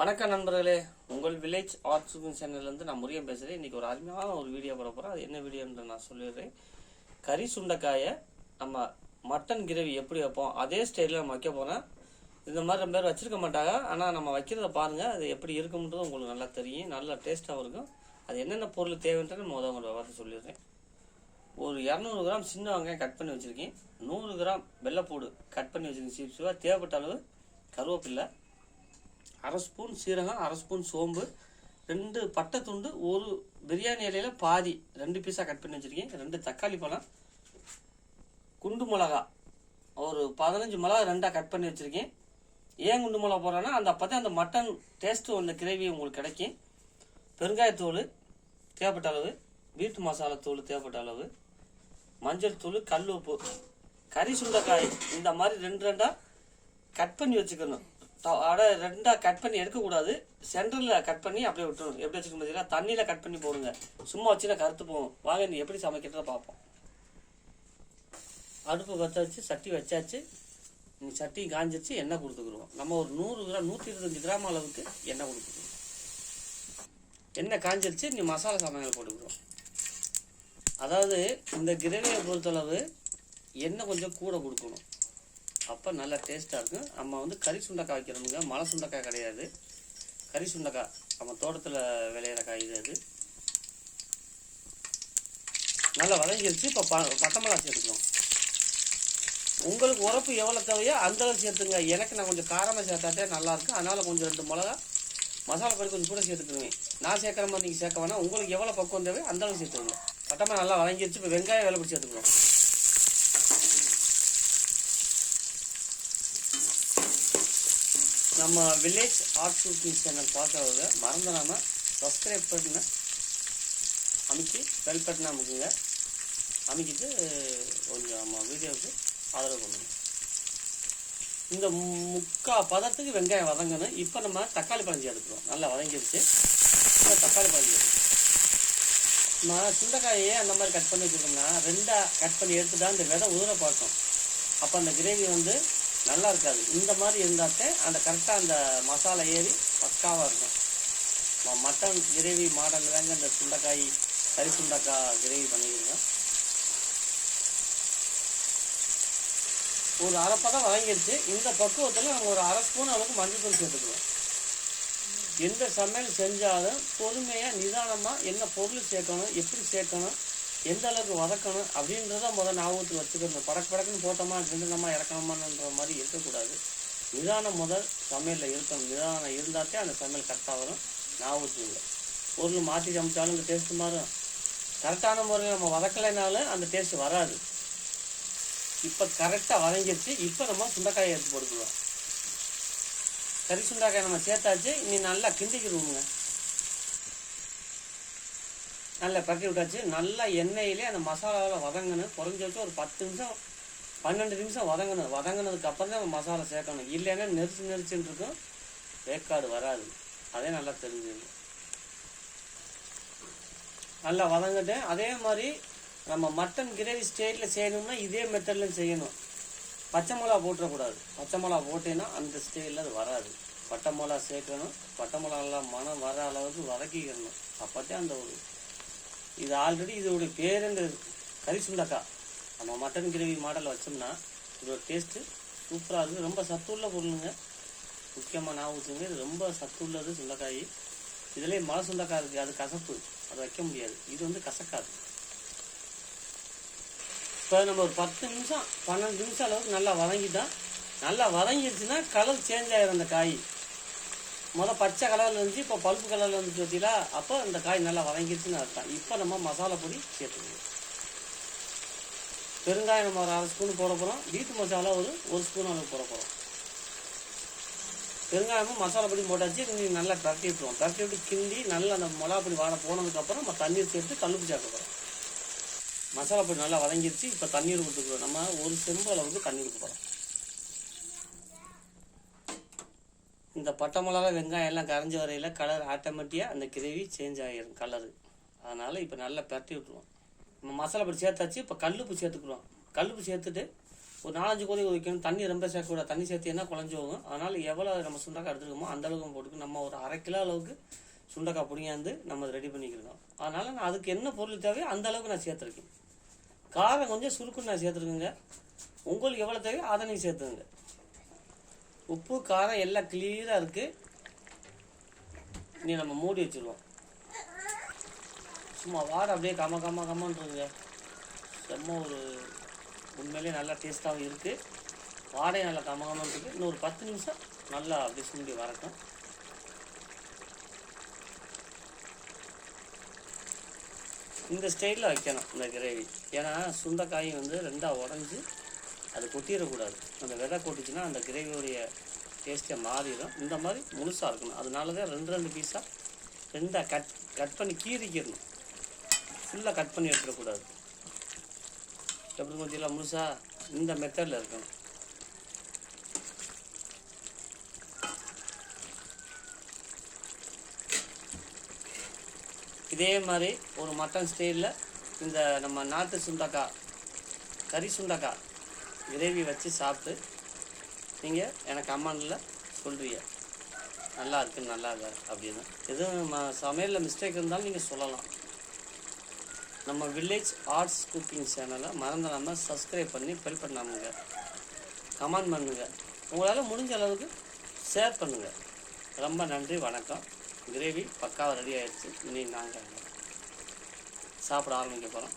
வணக்கம் நண்பர்களே, உங்கள் வில்லேஜ் ஆர்ட் குக்கிங் சேனல்லேருந்து நான் முருகன் பேசுகிறேன். இன்றைக்கி ஒரு அருமையான ஒரு வீடியோ போட போகிறேன். அது என்ன வீடியோன்ற நான் சொல்லிடுறேன். கறி சுண்டைக்காயை நம்ம மட்டன் கிரேவி எப்படி வைப்போம் அதே ஸ்டைலில் நம்ம வைக்க போகிறோம். இந்த மாதிரி ரொம்ப பேர் வச்சுருக்க மாட்டாங்க. ஆனால் நம்ம வைக்கிறத பாருங்கள், அது எப்படி இருக்கும்ன்றது உங்களுக்கு நல்லா தெரியும். நல்லா டேஸ்ட்டாகவும் இருக்கும். அது என்னென்ன பொருள் தேவைன்றது நம்ம உங்களை பார்த்து சொல்லிடுறேன். ஒரு 200 கிராம் சின்ன வெங்காயம் கட் பண்ணி வச்சுருக்கேன். 100 கிராம் வெள்ளைப்பூடு கட் பண்ணி வச்சுருக்கேன். சீப்ஸுவாக தேவைப்பட்ட அளவு கருவேப்பில்லை, 1/2 ஸ்பூன் சீரகம், 1/2 ஸ்பூன் சோம்பு, 2 பட்டை துண்டு, ஒரு பிரியாணி இலையில பாதி 2 பீஸாக கட் பண்ணி வச்சுருக்கேன். 2 தக்காளி பழம், குண்டு மிளகா ஒரு 15 மிளகா 2ஆக கட் பண்ணி வச்சுருக்கேன். ஏன் குண்டு மிளகா போடுறேன்னா அப்போ தான் அந்த மட்டன் டேஸ்ட்டு அந்த கிரேவி உங்களுக்கு கிடைக்கும். பெருங்காயத்தூள் தேவைப்பட்ட அளவு, வீட்டு மசாலா தூள் தேவைப்பட்ட அளவு, மஞ்சள் தூள், கல் உப்பு. கறி சுண்டைக்காய் இந்த மாதிரி 2 கட் பண்ணி வச்சுக்கணும். 2 கட் பண்ணி எடுக்கக்கூடாது. சென்டரில் கட் பண்ணி அப்படியே விட்டுருணும். எப்படி வச்சுக்கணும் பார்த்தீங்கன்னா, தண்ணியில் கட் பண்ணி போடுங்க. சும்மா வச்சுன்னா கருத்து போகும். வாங்க நீ எப்படி சமைக்கிறத பார்ப்போம். அடுப்பு பற்ற வச்சு சட்டி வச்சாச்சு. நீ சட்டி காஞ்சிச்சு, எண்ணெய் கொடுத்துக்குருவோம். நம்ம ஒரு 100 கிராம் 125 கிராம் அளவுக்கு எண்ணெய் கொடுத்துக்குருவோம். எண்ணெய் காஞ்சிருச்சு, நீ மசாலா சமையல் போட்டுக்குருவோம். அதாவது இந்த கிரேவியை பொறுத்தளவு எண்ணெய் கொஞ்சம் கூட கொடுக்கணும். அப்போ நல்லா டேஸ்ட்டாக இருக்கும். நம்ம கறி சுண்டைக்காய் வைக்கிறோமுங்க, மலை சுண்டைக்காய் கிடையாது. கறி சுண்டைக்காய் நம்ம தோட்டத்தில் விளையிற காய் இது. நல்லா வதங்கிருச்சு. இப்போ பட்டை மிளகா சேர்த்துக்கணும். உங்களுக்கு உரப்பு எவ்வளோ தேவையோ அந்த அளவு சேர்த்துங்க. எனக்கு நான் கொஞ்சம் காரமாக சேர்த்தாட்டே நல்லாயிருக்கும். அதனால் கொஞ்சம் 2 மிளகா மசாலா பொடி கொஞ்சம் கூட சேர்த்துக்குருவேன். நான் சேர்க்குற மாதிரி நீங்கள் சேர்க்க வேணாம். உங்களுக்கு எவ்வளோ பக்குவம் தேவையோ அந்த அளவு சேர்த்துக்கணும். பட்டை மிளகா நல்லா வதங்கிருச்சு. இப்போ வெங்காயம் வேலை பிடிச்சி சேர்த்துக்கணும். நம்ம வில்லேஜ் ஆர்ட் குக்கிங் சேனல் பார்க்குறவங்க மறந்துடாம சப்ஸ்கிரைப் பண்ண அமைக்கி பெல் பட்டனை அமுக்குங்க. அமைக்கிட்டு கொஞ்சம் நம்ம வீடியோவுக்கு ஆதரவு பண்ணுங்க. இந்த முக்கால் பதத்துக்கு வெங்காயம் வதங்கணும். இப்போ நம்ம தக்காளி பழம் சேர்த்துக்கிறோம். நல்லா வதங்கிடுச்சு. தக்காளி பழம் சேர்த்து நம்ம சுண்டைக்காயே அந்த மாதிரி கட் பண்ணி வச்சுருக்கோம்னா 2 கட் பண்ணி எடுத்துட்டா இந்த விதை உதிர பார்க்கும். அப்போ அந்த கிரேவி நல்லா இருக்காது. இந்த மாதிரி இருந்தாத்தே அந்த கரெக்டாக அந்த மசாலா ஏறி பக்காவாக இருக்கும். மட்டன் கிரேவி மாடல் தாங்க இந்த சுண்டைக்காய், கறி சுண்டைக்காய் கிரேவி பண்ணிக்கிறோம். ஒரு அரைப்பதம் வதங்கிடுச்சு. இந்த பக்குவத்தில் நம்ம ஒரு 1/2 ஸ்பூன் அளவுக்கு மஞ்சள் தூள் சேர்த்துக்குவோம். எந்த சமையல் செஞ்சாலும் பொறுமையாக நிதானமாக என்ன பொருள் சேர்க்கணும், எப்படி சேர்க்கணும், எந்த அளவுக்கு வதக்கணும் அப்படின்றத முதல் ஞாபகத்துக்கு வச்சுக்கணும். படக்குன்னு போட்டோமா கிண்டனமா இறக்கணுமான்ற மாதிரி இருக்கக்கூடாது. நிதானம் முதல் சமையலில் இருக்கணும். நிதானம் இருந்தாத்தே அந்த சமையல் கரெக்டாக வரும். ஞாபகத்துக்கு பொருள் மாற்றி சமைச்சாலும் இந்த டேஸ்ட்டு மாறும். கரெக்டான முறையில் நம்ம வதக்கலைனாலும் அந்த டேஸ்ட்டு வராது. இப்போ கரெக்டாக வதங்கிடுச்சு. இப்போ நம்ம சுண்டைக்காயை எடுத்து போட்டுக்குவோம். கறி சுண்டைக்காயை நம்ம சேர்த்தாச்சு. இனி நல்லா கிண்டிக்கிடுவோங்க. நல்லா பரட்டி விட்டாச்சு. நல்லா எண்ணெயிலே அந்த மசாலாவில் வதங்கணும். குறைஞ்சி வச்சு ஒரு 10 நிமிஷம் 12 நிமிஷம் வதங்கணும். வதங்கினதுக்கு அப்புறம் தான் மசாலா சேர்க்கணும். இல்லைன்னா நெரிச்சுன்னு இருக்கும், வேக்காடு வராது. அதே நல்லா தெரிஞ்சுங்க. நல்லா வதங்கிட்டு அதே மாதிரி நம்ம மட்டன் கிரேவி ஸ்டைலில் செய்யணும்னா இதே மெத்தட்லையும் செய்யணும். பச்சை மிளகா போட்டுறக்கூடாது. பச்சை மிளகா போட்டேன்னா அந்த ஸ்டைலில் அது வராது. பட்டை மிளகா சேர்க்கணும். பட்டை மிளகாலாம் மனம் வர அளவுக்கு வதக்கிக்கணும். அப்போத்தான் அந்த ஒரு இது ஆல்ரெடி இதோடைய பேர் இந்த கறி சுண்டைக்காய் நம்ம மட்டன் கிரேவி மாடலில் வச்சோம்னா இதோட டேஸ்ட்டு சூப்பராக இருக்குது. ரொம்ப சத்துள்ள பொருளுங்க. முக்கியமாக ஞாபகத்துங்க, இது ரொம்ப சத்துள்ளது சுண்டைக்காய். இதுலேயே மலை சுண்டைக்காய் இருக்குது, அது கசப்பு, அதை வைக்க முடியாது. இது கசக்காது. இப்போ நம்ம ஒரு 10 நிமிஷம் 12 நிமிஷம் அளவுக்கு நல்லா வதங்கிட்டான். நல்லா வதங்கிடுச்சுன்னா கலர் சேஞ்ச் ஆகிடும். அந்த காய் பச்சை கலரில் இருந்துச்சு, இப்போ பழுப்பு கலரில் இருந்துச்சு பார்த்தீங்களா? அப்போ இந்த காய் நல்லா வதங்கிடுச்சுன்னு அர்த்தம். இப்போ நம்ம மசாலா பொடி சேர்த்துக்கணும். பெருங்காயம் நம்ம ஒரு 1/2 ஸ்பூன் போட போகிறோம். வீட்டு மசாலா ஒரு ஸ்பூன் அளவு போட போகிறோம். பெருங்காயமும் மசாலா பொடி போட்டாச்சு. நீங்கள் நல்லா பரட்டி விட்டுருவோம். பரட்டி விட்டு கிண்டி நல்லா அந்த மிளகா பொடி வாட போனதுக்கப்புறம் நம்ம தண்ணீர் சேர்த்து கல்லுப்பு சேர்க்க போகிறோம். மசாலா பொடி நல்லா வதங்கிடுச்சு. இப்போ தண்ணீர் கொடுத்துக்குறோம். நம்ம ஒரு செம்பு அளவுக்கு தண்ணி கொடுக்க போகிறோம். இந்த பட்டை மிளகா வெங்காயம் எல்லாம் கரைஞ்சி வரையில் கலர் ஆட்டோமேட்டிக்காக அந்த கிரேவி சேஞ்ச் ஆகிடும் கலரு. அதனால் இப்போ நல்லா பரட்டி விட்டுருவோம். நம்ம மசாலா பொடி சேர்த்தாச்சு. இப்போ கல்லுப்பு சேர்த்துக்குறோம். கல்லுப்பு சேர்த்துட்டு ஒரு 4-5 கொதி வைக்கணும். தண்ணி ரொம்ப சேர்க்கக்கூடாது. தண்ணி சேர்த்தினா குழஞ்சி போகும். அதனால் எவ்வளோ நம்ம சுண்டக்காய் எடுத்துருக்கோமோ அந்த அளவுக்கு போட்டுக்கு நம்ம ஒரு 1/2 கிலோ அளவுக்கு சுண்டக்காய் பிடிங்காந்து நம்ம ரெடி பண்ணிக்கிறோம். அதனால் நான் அதுக்கு என்ன பொருள் தேவையோ அந்த அளவுக்கு நான் சேர்த்துருக்கேன். காரம் கொஞ்சம் சுருக்குன்னு நான் சேர்த்துருக்குங்க. உங்களுக்கு எவ்வளோ தேவையோ அதை நீங்கள் சேர்த்துங்க. உப்பு காரம் எல்லாம் கிளியராக இருக்குது. நீ நம்ம மூடி வச்சுருவோம். சும்மா வாடை அப்படியே கம்மன்றதுங்க. செம்ம ஒரு உண்மையிலே நல்லா டேஸ்ட்டாகவும் இருக்குது. வாடையும் நல்லா கம்மன்னு இருக்குது. இன்னும் ஒரு 10 நிமிஷம் நல்லா அப்படி சுண்டி வரட்டும். இந்த ஸ்டைலில் வைக்கணும் இந்த கிரேவி. ஏன்னா சுண்டைக்காயும் வந்து 2ஆக உடஞ்சி அது கொட்டிடக்கூடாது. அந்த விதை கொட்டிச்சுன்னா அந்த கிரேவியோடைய டேஸ்ட்டே மாறிடும். இந்த மாதிரி முழுசாக இருக்கணும். அதனால தான் 2 பீஸாக 2 கட் பண்ணி கீறிக்கிடணும். ஃபுல்லாக கட் பண்ணி எடுத்துடக்கூடாது. எப்படி பார்த்தீங்களா முழுசாக இந்த மெத்தடில் இருக்கணும். இதே மாதிரி ஒரு மட்டன் ஸ்டைலில் இந்த நம்ம நாட்டு சுண்டக்காய் கறி சுண்டக்காய் கிரேவி வச்சு சாப்பிட்டு நீங்கள் எனக்கு கமெண்டில் சொல்கிறீங்க நல்லா இருக்குன்னு, நல்லா இல்லை அப்படின்னு. எதுவும் சமையலில் மிஸ்டேக் இருந்தாலும் நீங்கள் சொல்லலாம். நம்ம வில்லேஜ் ஆர்ட்ஸ் குக்கிங் சேனலை மறந்துடாமல் சப்ஸ்கிரைப் பண்ணி பெல் பண்ணாமுங்க. கமெண்ட் பண்ணுங்கள். உங்களால் முடிஞ்ச அளவுக்கு ஷேர் பண்ணுங்கள். ரொம்ப நன்றி, வணக்கம். கிரேவி பக்காவாக ரெடி ஆகிடுச்சு. இனி நாங்கள் சாப்பிட ஆரம்பிக்க போகிறோம்.